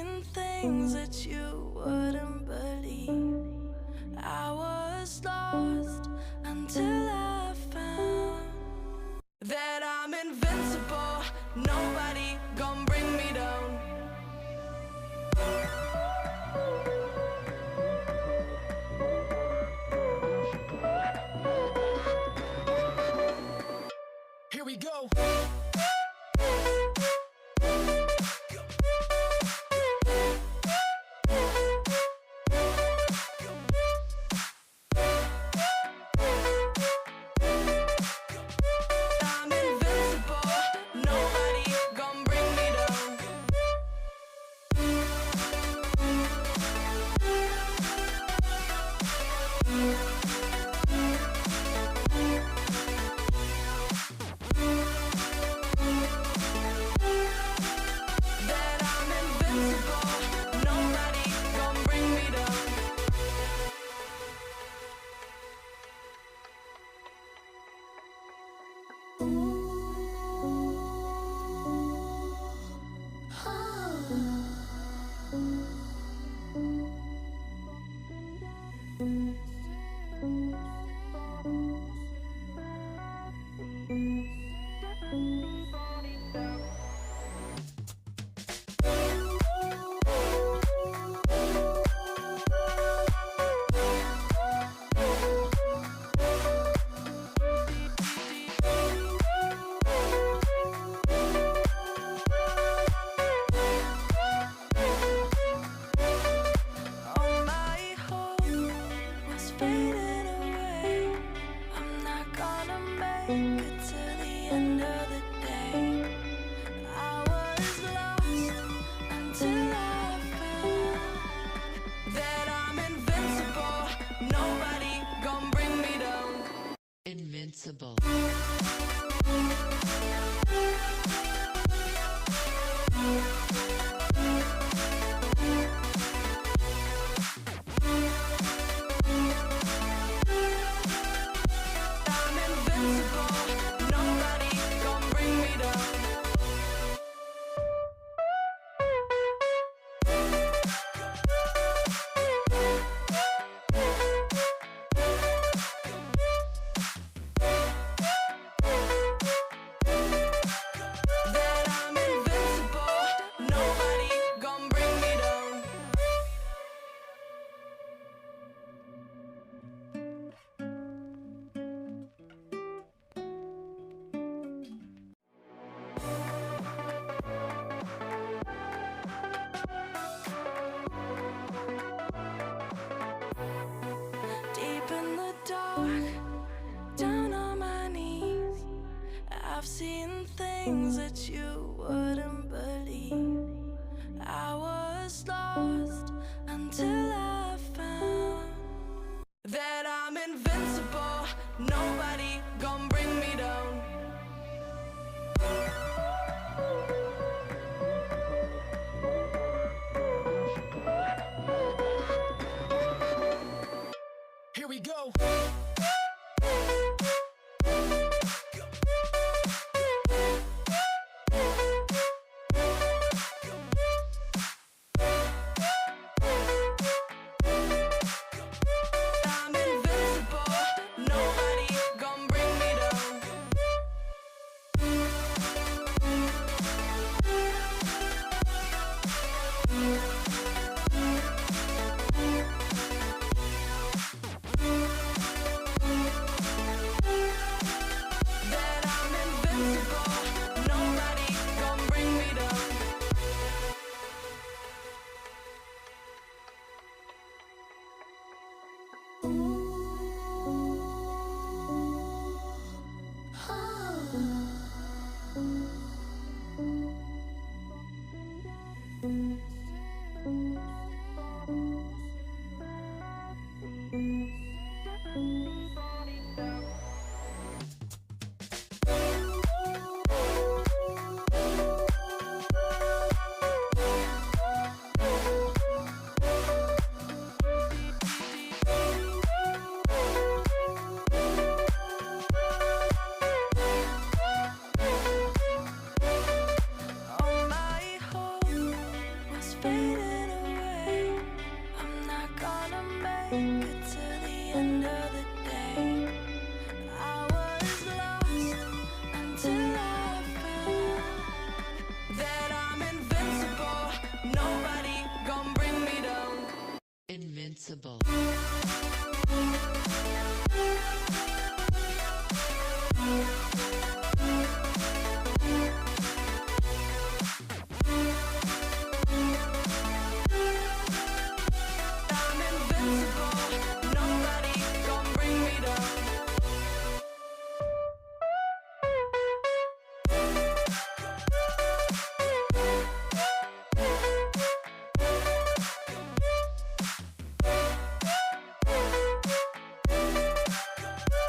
seen things that you wouldn't believe. I was lost until I found that I'm invincible. Nobody gon' bring me down. Here we go. I'm invincible. Nobody gon' bring me down. That I'm invincible. Nobody gon' bring me down. All my hope was fading away. I'm not gonna make it to the end of the day. I was lost until I found that I'm invincible. Nobody gon' bring me down. Invincible. I'm invincible. Nobody gon' bring me down. That I'm invincible. Nobody gon' bring me down. Deep in the dark, down on my knees, I've seen things that you wouldn't believe. I was lost until I found that I'm invincible. Nobody gon' bring me down. Here we go. I'm invincible. Nobody gon' bring me down. fading away. I'm not gonna make it to the end of the day. I was lost until I found that I'm invincible. Nobody gon' bring me down. Invincible. I'm invincible. Nobody gon' bring me down.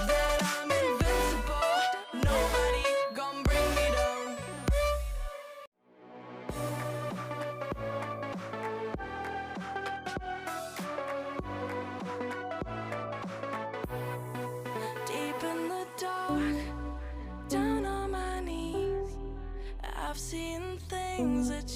That I'm invincible. Nobody gon' bring me down. Deep in the dark, down on my knees, I've seen things that